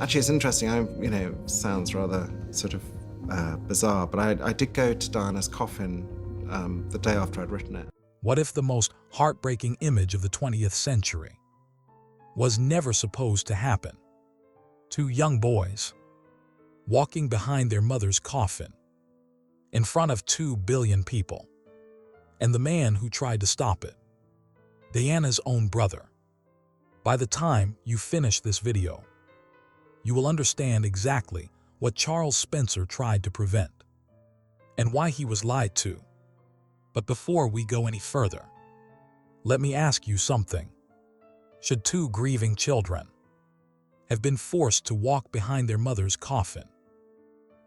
Actually, it's interesting. Sounds rather sort of bizarre, but I did go to Diana's coffin the day after I'd written it. What if the most heartbreaking image of the 20th century was never supposed to happen? Two young boys walking behind their mother's coffin in front of 2 billion people, and the man who tried to stop it, Diana's own brother. By the time you finish this video, you will understand exactly what Charles Spencer tried to prevent and why he was lied to. But before we go any further, let me ask you something. Should 2 grieving children have been forced to walk behind their mother's coffin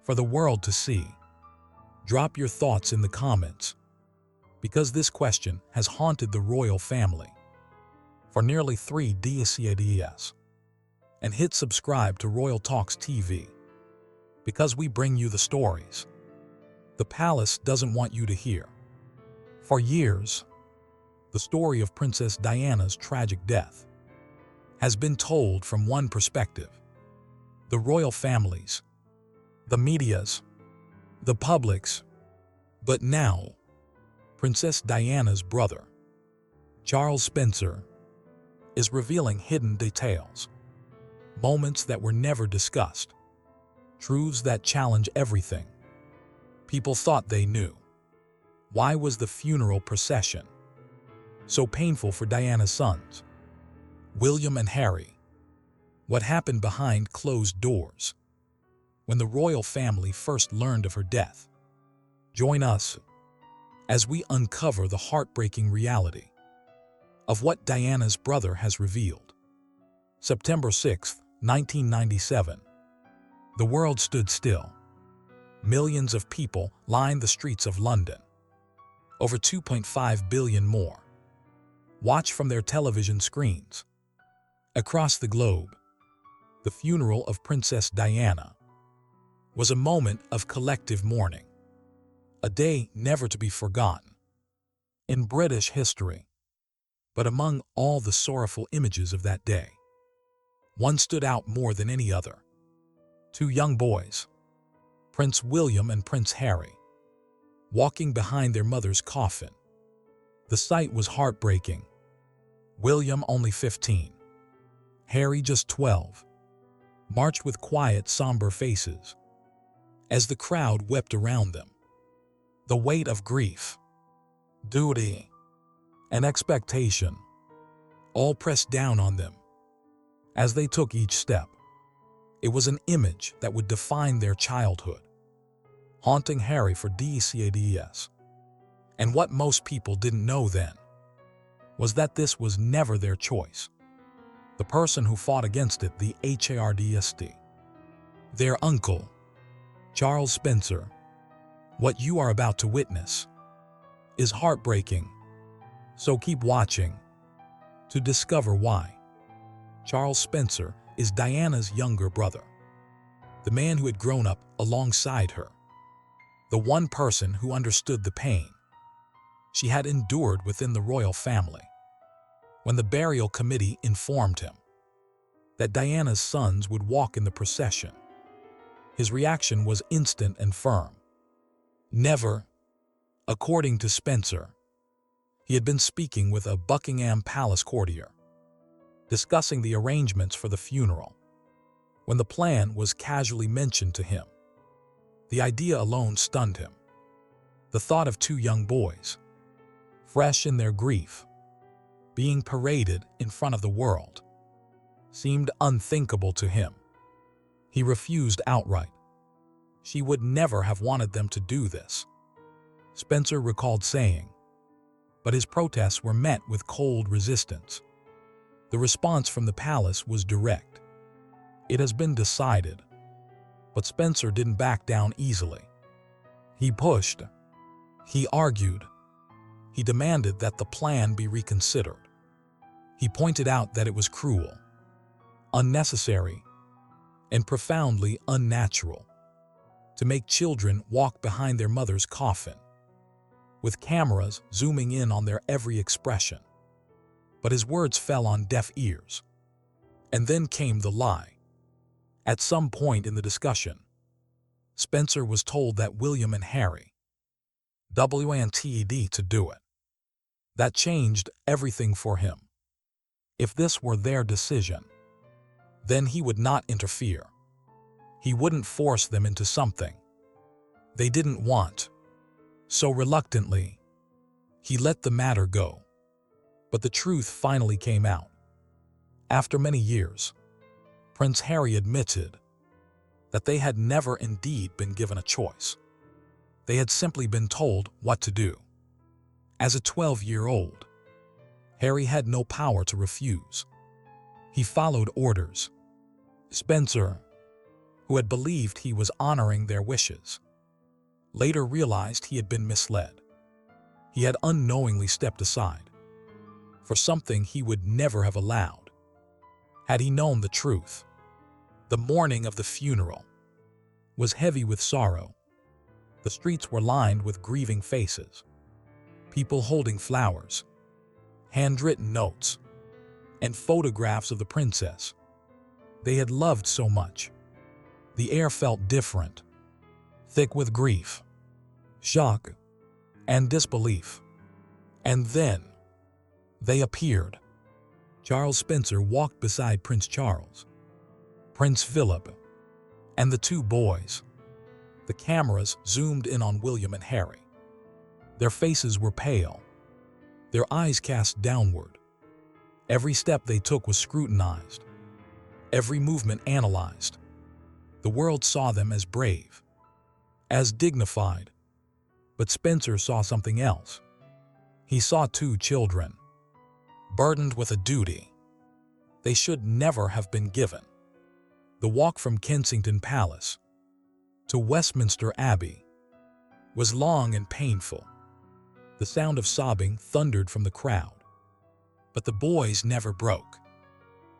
for the world to see? Drop your thoughts in the comments, because this question has haunted the royal family for nearly 3 decades. And hit subscribe to Royal Talks TV, because we bring you the stories the palace doesn't want you to hear. For years, the story of Princess Diana's tragic death has been told from one perspective: the royal families, the medias, the publics. But now, Princess Diana's brother, Charles Spencer, is revealing hidden details, moments that were never discussed, truths that challenge everything people thought they knew. Why was the funeral procession so painful for Diana's sons, William and Harry? What happened behind closed doors when the royal family first learned of her death? Join us as we uncover the heartbreaking reality of what Diana's brother has revealed. September 6, 1997. The world stood still. Millions of people lined the streets of London. Over 2.5 billion more watched from their television screens. Across the globe, the funeral of Princess Diana was a moment of collective mourning, a day never to be forgotten in British history. But among all the sorrowful images of that day, one stood out more than any other. 2 young boys, Prince William and Prince Harry, walking behind their mother's coffin. The sight was heartbreaking. William, only 15, Harry, just 12, marched with quiet, somber faces as the crowd wept around them. The weight of grief, duty, and expectation all pressed down on them as they took each step. It was an image that would define their childhood, haunting Harry for decades. And what most people didn't know then was that this was never their choice. The person who fought against it, the HARDST, their uncle, Charles Spencer. What you are about to witness is heartbreaking, so keep watching to discover why. Charles Spencer is Diana's younger brother, the man who had grown up alongside her, the one person who understood the pain she had endured within the royal family. When the burial committee informed him that Diana's sons would walk in the procession, his reaction was instant and firm. Never. According to Spencer, he had been speaking with a Buckingham Palace courtier, discussing the arrangements for the funeral, when the plan was casually mentioned to him. The idea alone stunned him. The thought of 2 young boys, fresh in their grief, being paraded in front of the world, seemed unthinkable to him. He refused outright. She would never have wanted them to do this, Spencer recalled saying. But his protests were met with cold resistance. The response from the palace was direct. It has been decided. But Spencer didn't back down easily. He pushed. He argued. He demanded that the plan be reconsidered. He pointed out that it was cruel, unnecessary, and profoundly unnatural to make children walk behind their mother's coffin, with cameras zooming in on their every expression. But his words fell on deaf ears. And then came the lie. At some point in the discussion, Spencer was told that William and Harry wanted to do it. That changed everything for him. If this were their decision, then he would not interfere. He wouldn't force them into something they didn't want. So reluctantly, he let the matter go. But the truth finally came out. After many years, Prince Harry admitted that they had never indeed been given a choice. They had simply been told what to do. As a 12-year-old, Harry had no power to refuse. He followed orders. Spencer, who had believed he was honoring their wishes, later realized he had been misled. He had unknowingly stepped aside for something he would never have allowed. Had he known the truth, the morning of the funeral was heavy with sorrow. The streets were lined with grieving faces, people holding flowers, handwritten notes, and photographs of the princess they had loved so much. The air felt different, thick with grief, shock, and disbelief. And then they appeared. Charles Spencer walked beside Prince Charles, Prince Philip, and the two boys. The cameras zoomed in on William and Harry. Their faces were pale, their eyes cast downward. Every step they took was scrutinized, every movement analyzed. The world saw them as brave, as dignified. But Spencer saw something else. He saw two children, burdened with a duty they should never have been given. The walk from Kensington Palace to Westminster Abbey was long and painful. The sound of sobbing thundered from the crowd. But the boys never broke.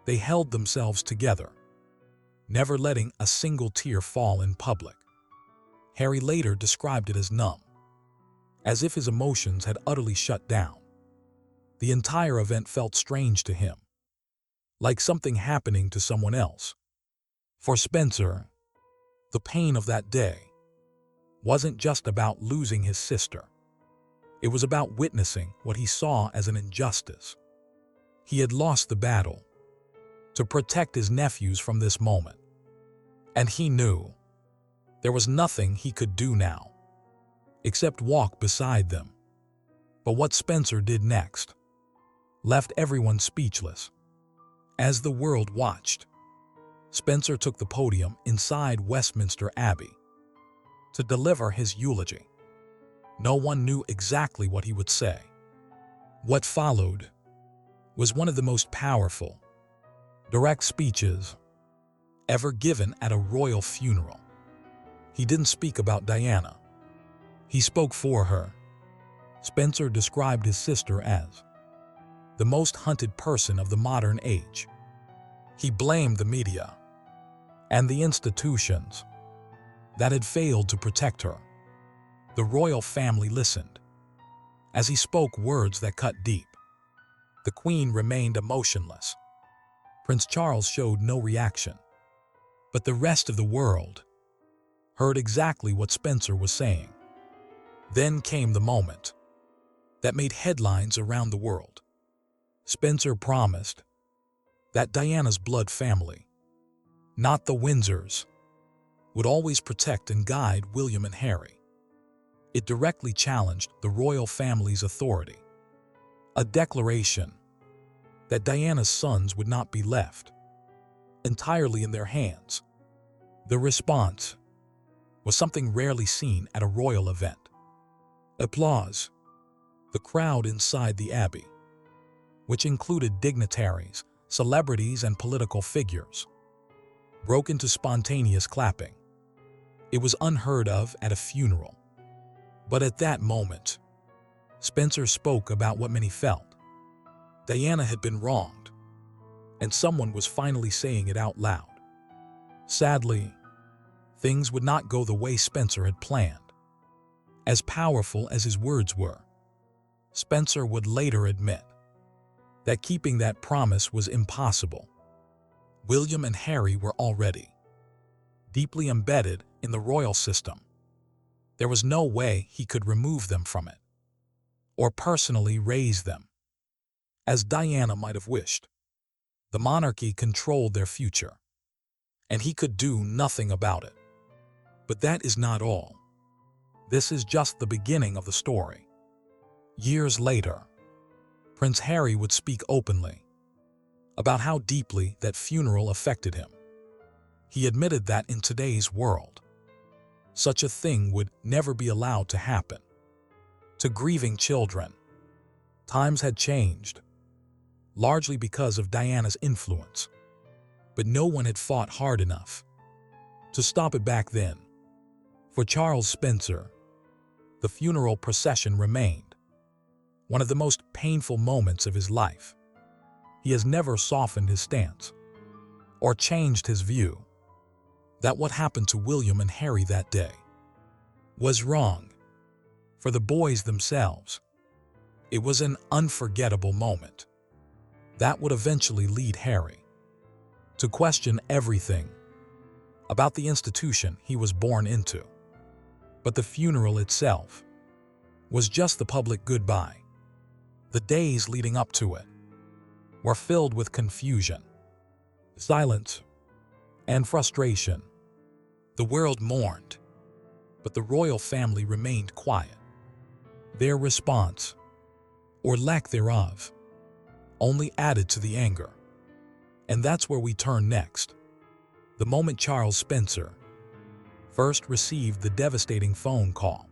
They held themselves together, never letting a single tear fall in public. Harry later described it as numb, as if his emotions had utterly shut down. The entire event felt strange to him, like something happening to someone else. For Spencer, the pain of that day wasn't just about losing his sister. It was about witnessing what he saw as an injustice. He had lost the battle to protect his nephews from this moment, and he knew there was nothing he could do now except walk beside them. But what Spencer did next left everyone speechless. As the world watched, Spencer took the podium inside Westminster Abbey to deliver his eulogy. No one knew exactly what he would say. What followed was one of the most powerful, direct speeches ever given at a royal funeral. He didn't speak about Diana. He spoke for her. Spencer described his sister as the most hunted person of the modern age. He blamed the media and the institutions that had failed to protect her. The royal family listened as he spoke words that cut deep. The Queen remained emotionless. Prince Charles showed no reaction. But the rest of the world heard exactly what Spencer was saying. Then came the moment that made headlines around the world. Spencer promised that Diana's blood family, not the Windsors, would always protect and guide William and Harry. It directly challenged the royal family's authority, a declaration that Diana's sons would not be left entirely in their hands. The response was something rarely seen at a royal event. Applause. The crowd inside the Abbey, which included dignitaries, celebrities, and political figures, broke into spontaneous clapping. It was unheard of at a funeral. But at that moment, Spencer spoke about what many felt. Diana had been wronged, and someone was finally saying it out loud. Sadly, things would not go the way Spencer had planned. As powerful as his words were, Spencer would later admit that keeping that promise was impossible. William and Harry were already deeply embedded in the royal system. There was no way he could remove them from it, or personally raise them, as Diana might have wished. The monarchy controlled their future, and he could do nothing about it. But that is not all. This is just the beginning of the story. Years later, Prince Harry would speak openly about how deeply that funeral affected him. He admitted that in today's world, such a thing would never be allowed to happen. To grieving children, times had changed, largely because of Diana's influence, but no one had fought hard enough to stop it back then. For Charles Spencer, the funeral procession remained one of the most painful moments of his life. He has never softened his stance or changed his view that what happened to William and Harry that day was wrong. For the boys themselves, it was an unforgettable moment that would eventually lead Harry to question everything about the institution he was born into. But the funeral itself was just the public goodbye. The days leading up to it were filled with confusion, silence, and frustration. The world mourned, but the royal family remained quiet. Their response, or lack thereof, only added to the anger. And that's where we turn next. The moment Charles Spencer first received the devastating phone call.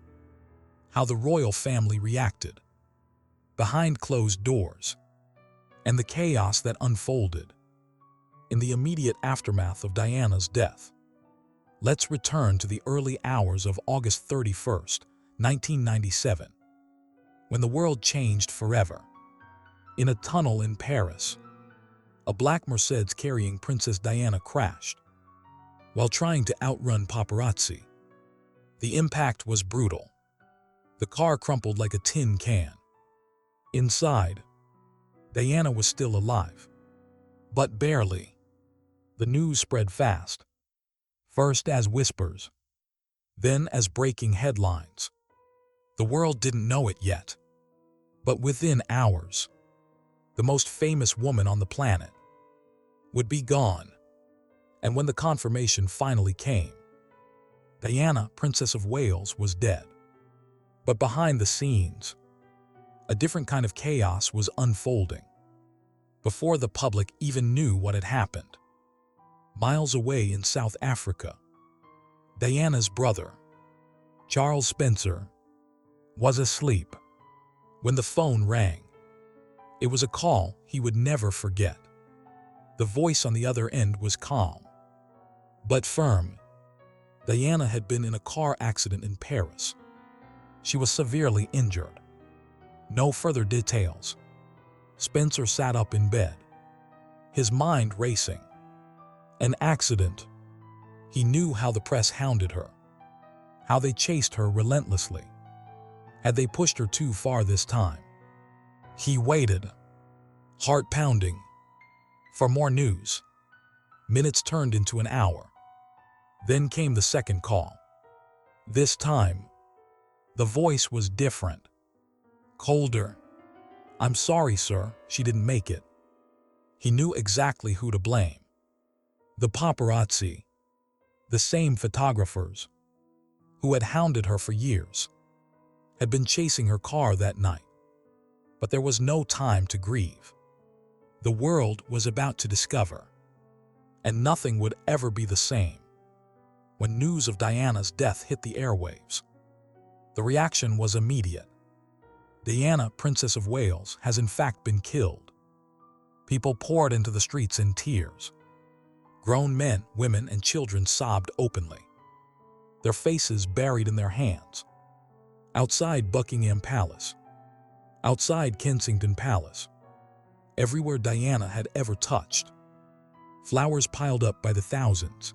How the royal family reacted behind closed doors, and the chaos that unfolded in the immediate aftermath of Diana's death. Let's return to the early hours of August 31st, 1997, when the world changed forever. In a tunnel in Paris, a black Mercedes carrying Princess Diana crashed while trying to outrun paparazzi. The impact was brutal. The car crumpled like a tin can. Inside, Diana was still alive, but barely. The news spread fast, first as whispers, then as breaking headlines. The world didn't know it yet, but within hours, the most famous woman on the planet would be gone. And when the confirmation finally came, Diana, Princess of Wales, was dead. But behind the scenes, a different kind of chaos was unfolding. Before the public even knew what had happened, miles away in South Africa, Diana's brother, Charles Spencer, was asleep when the phone rang. It was a call he would never forget. The voice on the other end was calm, but firm. Diana had been in a car accident in Paris. She was severely injured. No further details. Spencer sat up in bed, his mind racing. An accident. He knew how the press hounded her, how they chased her relentlessly. Had they pushed her too far this time? He waited, heart pounding, for more news. Minutes turned into an hour. Then came the second call. This time, the voice was different, colder. "I'm sorry, sir, she didn't make it." He knew exactly who to blame. The paparazzi, the same photographers who had hounded her for years, had been chasing her car that night. But there was no time to grieve. The world was about to discover, and nothing would ever be the same. When news of Diana's death hit the airwaves, the reaction was immediate. Diana, Princess of Wales, has in fact been killed. People poured into the streets in tears. Grown men, women, and children sobbed openly, their faces buried in their hands. Outside Buckingham Palace, outside Kensington Palace, everywhere Diana had ever touched, flowers piled up by the thousands.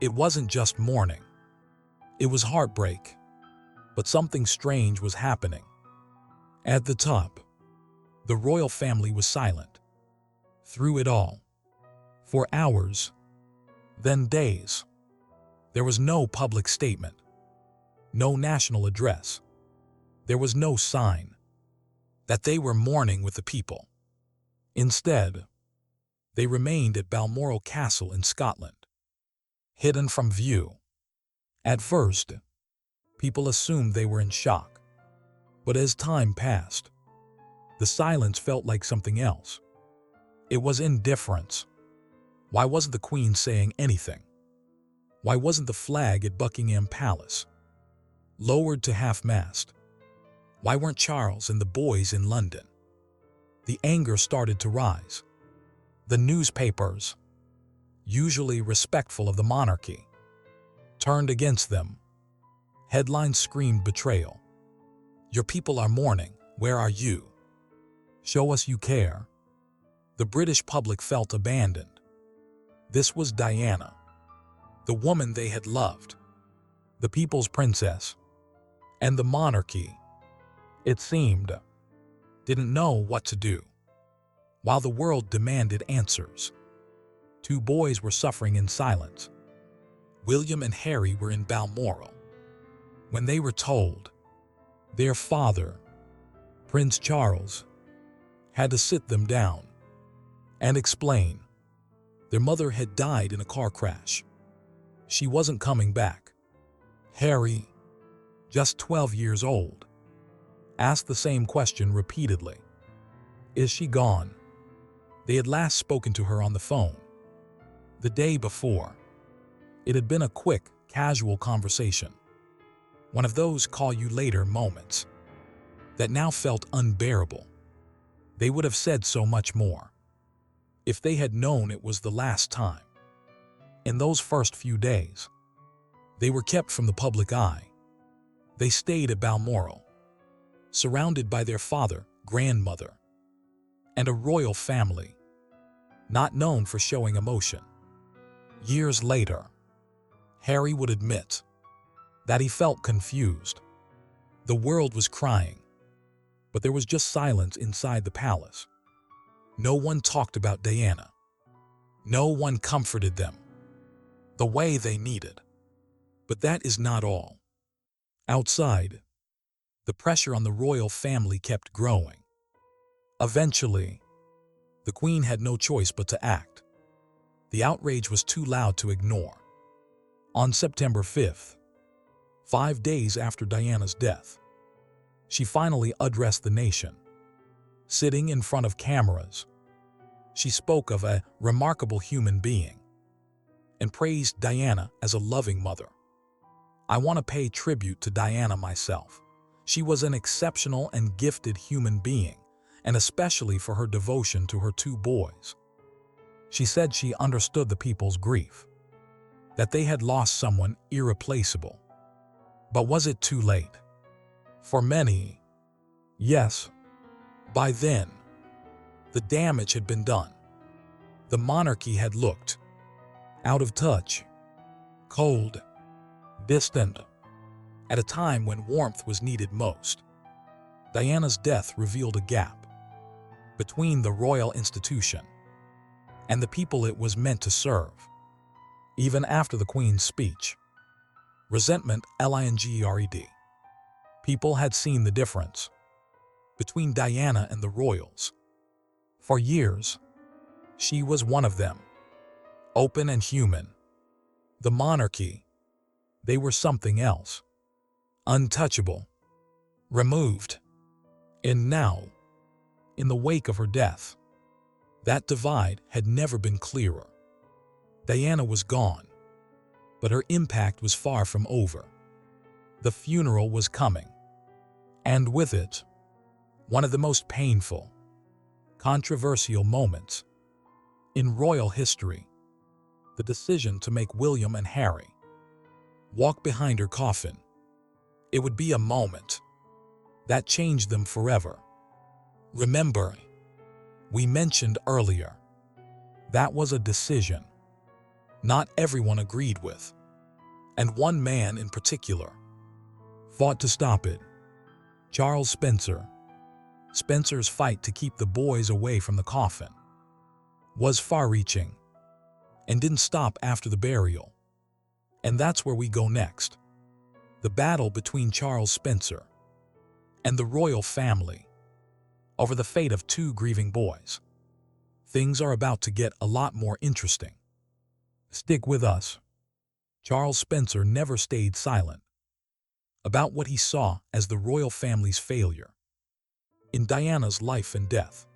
It wasn't just mourning. It was heartbreak. But something strange was happening. At the top, the royal family was silent. Through it all. For hours, then days. There was no public statement, no national address. There was no sign that they were mourning with the people. Instead, they remained at Balmoral Castle in Scotland, hidden from view. At first, people assumed they were in shock, but as time passed, the silence felt like something else. It was indifference. Why wasn't the Queen saying anything? Why wasn't the flag at Buckingham Palace lowered to half-mast? Why weren't Charles and the boys in London? The anger started to rise. The newspapers, usually respectful of the monarchy, turned against them. Headlines screamed betrayal. Your people are mourning. Where are you? Show us you care. The British public felt abandoned. This was Diana, the woman they had loved, the people's princess, and the monarchy, it seemed, didn't know what to do. While the world demanded answers, two boys were suffering in silence. William and Harry were in Balmoral. When they were told, their father, Prince Charles, had to sit them down and explain. Their mother had died in a car crash. She wasn't coming back. Harry, just 12 years old, asked the same question repeatedly. Is she gone? They had last spoken to her on the phone the day before. It had been a quick, casual conversation. One of those call-you-later moments that now felt unbearable. They would have said so much more if they had known it was the last time. In those first few days, they were kept from the public eye. They stayed at Balmoral, surrounded by their father, grandmother, and a royal family, not known for showing emotion. Years later, Harry would admit that he felt confused. The world was crying, but there was just silence inside the palace. No one talked about Diana. No one comforted them the way they needed. But that is not all. Outside, the pressure on the royal family kept growing. Eventually, the Queen had no choice but to act. The outrage was too loud to ignore. On September 5th, 5 days after Diana's death, she finally addressed the nation. Sitting in front of cameras, she spoke of a remarkable human being and praised Diana as a loving mother. I want to pay tribute to Diana myself. She was an exceptional and gifted human being, and especially for her devotion to her two boys. She said she understood the people's grief, that they had lost someone irreplaceable. But was it too late? For many, yes. By then, the damage had been done. The monarchy had looked out of touch, cold, distant, at a time when warmth was needed most. Diana's death revealed a gap between the royal institution and the people it was meant to serve. Even after the Queen's speech, resentment lingered. People had seen the difference between Diana and the royals. For years, she was one of them, open and human. The monarchy, they were something else, untouchable, removed. And now, in the wake of her death, that divide had never been clearer. Diana was gone, but her impact was far from over. The funeral was coming, and with it, one of the most painful, controversial moments in royal history, the decision to make William and Harry walk behind her coffin. It would be a moment that changed them forever. Remember, we mentioned earlier, that was a decision not everyone agreed with, and one man in particular fought to stop it. Charles Spencer. Spencer's fight to keep the boys away from the coffin was far-reaching and didn't stop after the burial. And that's where we go next. The battle between Charles Spencer and the royal family over the fate of two grieving boys. Things are about to get a lot more interesting. Stick with us. Charles Spencer never stayed silent about what he saw as the royal family's failure in Diana's life and death.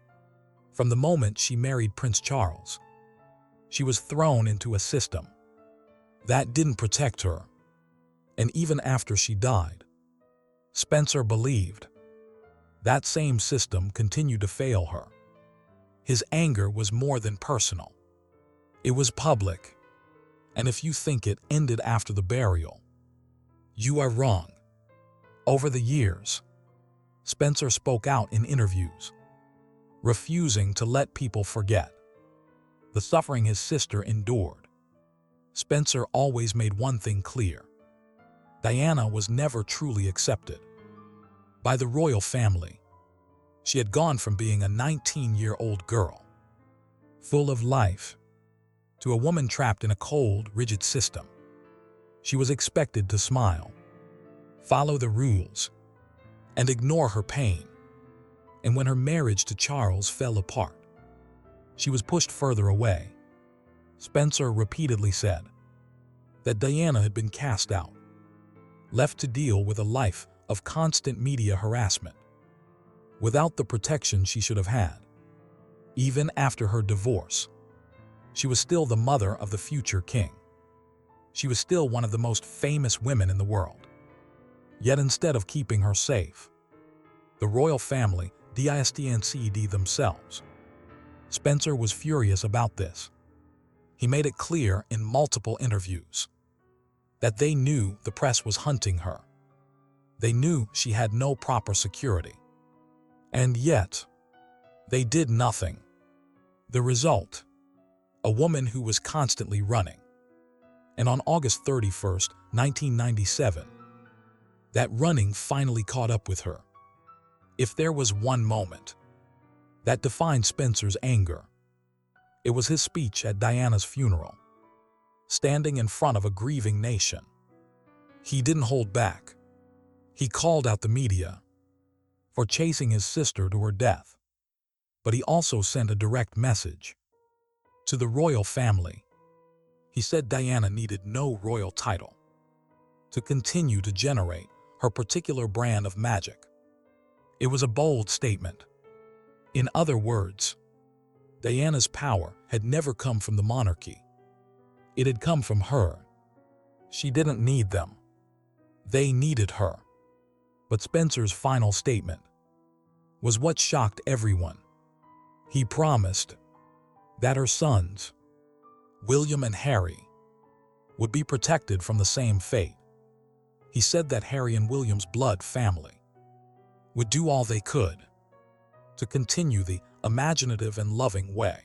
From the moment she married Prince Charles, she was thrown into a system that didn't protect her, and even after she died, Spencer believed that same system continued to fail her. His anger was more than personal. It was public, and if you think it ended after the burial, you are wrong. Over the years, Spencer spoke out in interviews, refusing to let people forget the suffering his sister endured. Spencer always made one thing clear: Diana was never truly accepted by the royal family. She had gone from being a 19-year-old girl, full of life, to a woman trapped in a cold, rigid system. She was expected to smile, follow the rules, and ignore her pain. And when her marriage to Charles fell apart, she was pushed further away. Spencer repeatedly said that Diana had been cast out, left to deal with a life of constant media harassment, without the protection she should have had. Even after her divorce, she was still the mother of the future king. She was still one of the most famous women in the world. Yet instead of keeping her safe, the royal family distanced themselves. Spencer was furious about this. He made it clear in multiple interviews that they knew the press was hunting her. They knew she had no proper security. And yet, they did nothing. The result: a woman who was constantly running. And on August 31st, 1997, that running finally caught up with her. If there was one moment that defined Spencer's anger, it was his speech at Diana's funeral. Standing in front of a grieving nation, he didn't hold back. He called out the media for chasing his sister to her death. But he also sent a direct message to the royal family. He said Diana needed no royal title to continue to generate her particular brand of magic. It was a bold statement. In other words, Diana's power had never come from the monarchy. It had come from her. She didn't need them. They needed her. But Spencer's final statement was what shocked everyone. He promised that her sons, William and Harry, would be protected from the same fate. He said that Harry and William's blood family would do all they could to continue the imaginative and loving way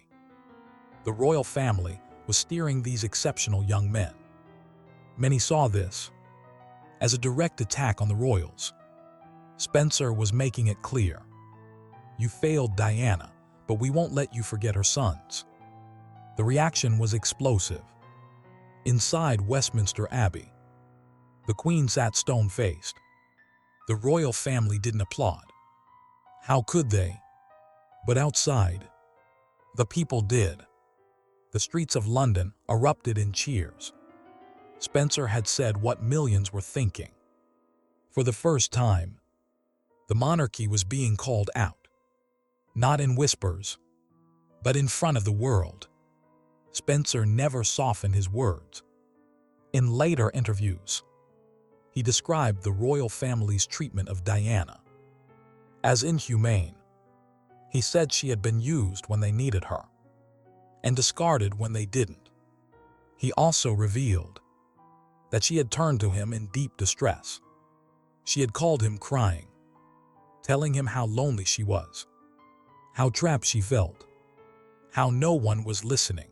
the royal family was steering these exceptional young men. Many saw this as a direct attack on the royals. Spencer was making it clear: you failed Diana, but we won't let you forget her sons. The reaction was explosive. Inside Westminster Abbey, the Queen sat stone-faced. The royal family didn't applaud. How could they? But outside, the people did. The streets of London erupted in cheers. Spencer had said what millions were thinking. For the first time, the monarchy was being called out. Not in whispers, but in front of the world. Spencer never softened his words. In later interviews, he described the royal family's treatment of Diana as inhumane. He said she had been used when they needed her and discarded when they didn't. He also revealed that she had turned to him in deep distress. She had called him crying, telling him how lonely she was, how trapped she felt, how no one was listening.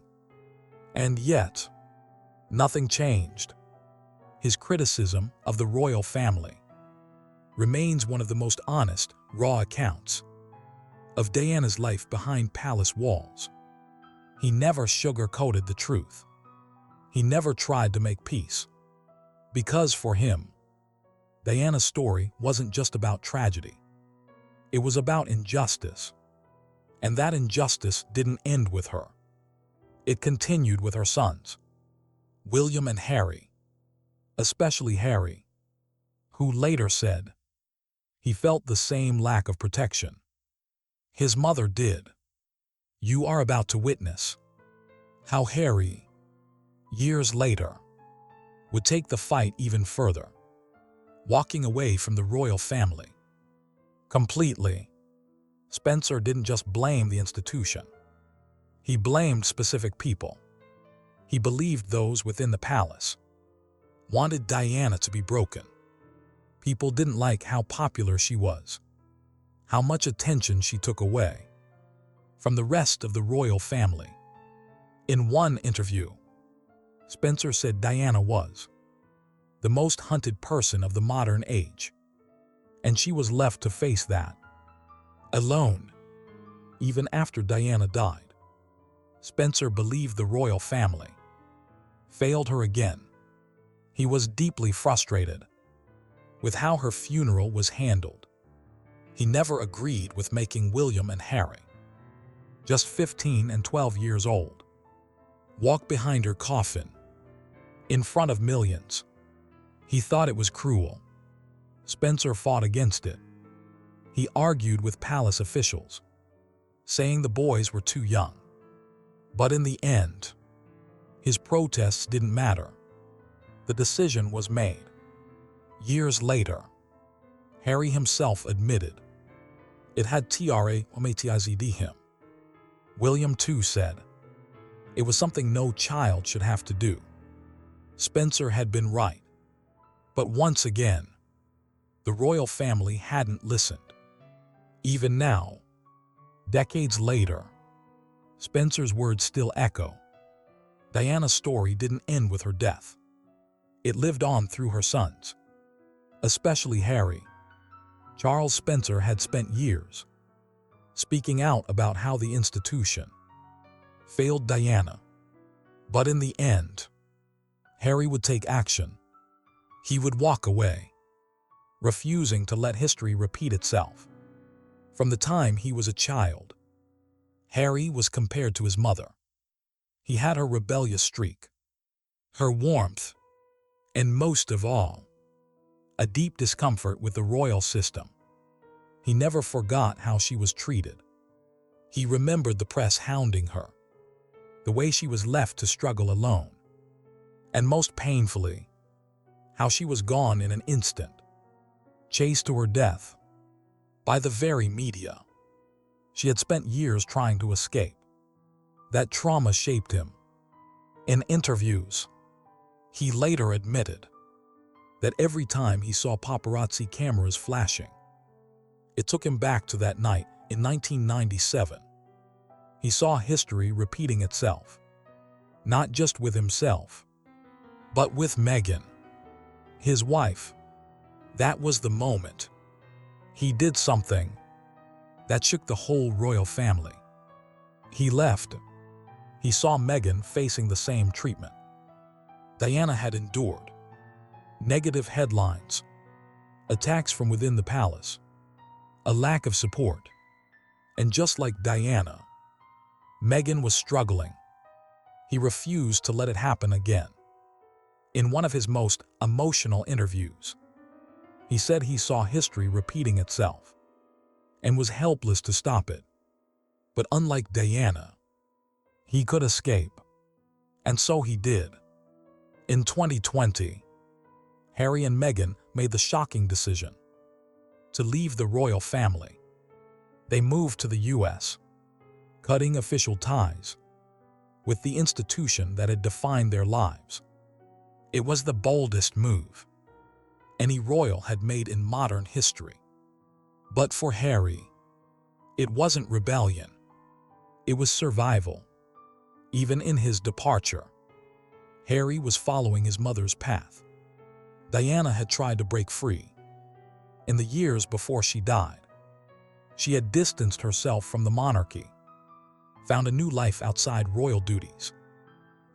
And yet, nothing changed. His criticism of the royal family remains one of the most honest, raw accounts of Diana's life behind palace walls. He never sugar-coated the truth. He never tried to make peace. Because for him, Diana's story wasn't just about tragedy. It was about injustice. And that injustice didn't end with her. It continued with her sons, William and Harry, especially Harry, who later said he felt the same lack of protection his mother did. You are about to witness how Harry, years later, would take the fight even further, walking away from the royal family completely. Spencer didn't just blame the institution. He blamed specific people. He believed those within the palace wanted Diana to be broken. People didn't like how popular she was, how much attention she took away from the rest of the royal family. In one interview, Spencer said Diana was the most hunted person of the modern age, and she was left to face that alone. Even after Diana died, Spencer believed the royal family failed her again. He was deeply frustrated with how her funeral was handled. He never agreed with making William and Harry, just 15 and 12 years old, walk behind her coffin in front of millions. He thought it was cruel. Spencer fought against it. He argued with palace officials, saying the boys were too young. But in the end, his protests didn't matter. The decision was made. Years later, Harry himself admitted it had traumatized him. William too said it was something no child should have to do. Spencer had been right. But once again, the royal family hadn't listened. Even now, decades later, Spencer's words still echo. Diana's story didn't end with her death. It lived on through her sons, especially Harry. Charles Spencer had spent years speaking out about how the institution failed Diana. But in the end, Harry would take action. He would walk away, refusing to let history repeat itself. From the time he was a child, Harry was compared to his mother. He had her rebellious streak, her warmth, and most of all, a deep discomfort with the royal system. He never forgot how she was treated. He remembered the press hounding her, the way she was left to struggle alone, and most painfully, how she was gone in an instant, chased to her death by the very media. She had spent years trying to escape. That trauma shaped him. In interviews, he later admitted that every time he saw paparazzi cameras flashing, it took him back to that night in 1997. He saw history repeating itself, not just with himself, but with Meghan, his wife. That was the moment he did something that shook the whole royal family. He left. He saw Meghan facing the same treatment Diana had endured. Negative headlines, attacks from within the palace, a lack of support. And just like Diana, Meghan was struggling. He refused to let it happen again. In one of his most emotional interviews, he said he saw history repeating itself and was helpless to stop it. But unlike Diana, he could escape. And so he did. In 2020, Harry and Meghan made the shocking decision to leave the royal family. They moved to the US, cutting official ties with the institution that had defined their lives. It was the boldest move any royal had made in modern history. But for Harry, it wasn't rebellion. It was survival. Even in his departure, Harry was following his mother's path. Diana had tried to break free. In the years before she died, she had distanced herself from the monarchy, found a new life outside royal duties,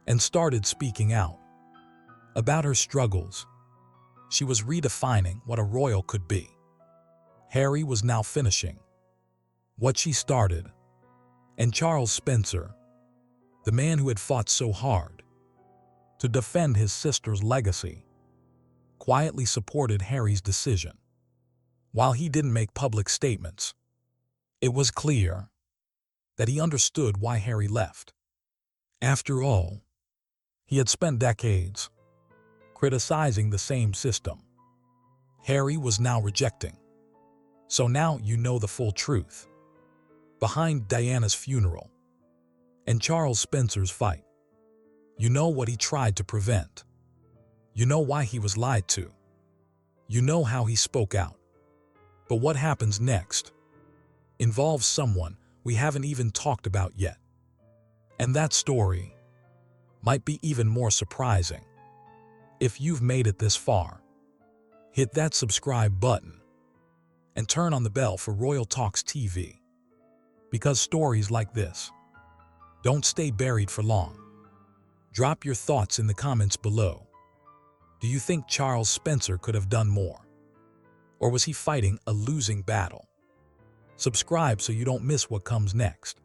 and started speaking out about her struggles. She was redefining what a royal could be. Harry was now finishing what she started, and Charles Spencer, the man who had fought so hard to defend his sister's legacy, quietly supported Harry's decision. While he didn't make public statements, it was clear that he understood why Harry left. After all, he had spent decades criticizing the same system Harry was now rejecting. So now you know the full truth behind Diana's funeral and Charles Spencer's fight. You know what he tried to prevent. You know why he was lied to. You know how he spoke out. But what happens next involves someone we haven't even talked about yet. And that story might be even more surprising. If you've made it this far, hit that subscribe button and turn on the bell for Royal Talks TV. Because stories like this don't stay buried for long. Drop your thoughts in the comments below. Do you think Charles Spencer could have done more? Or was he fighting a losing battle? Subscribe so you don't miss what comes next.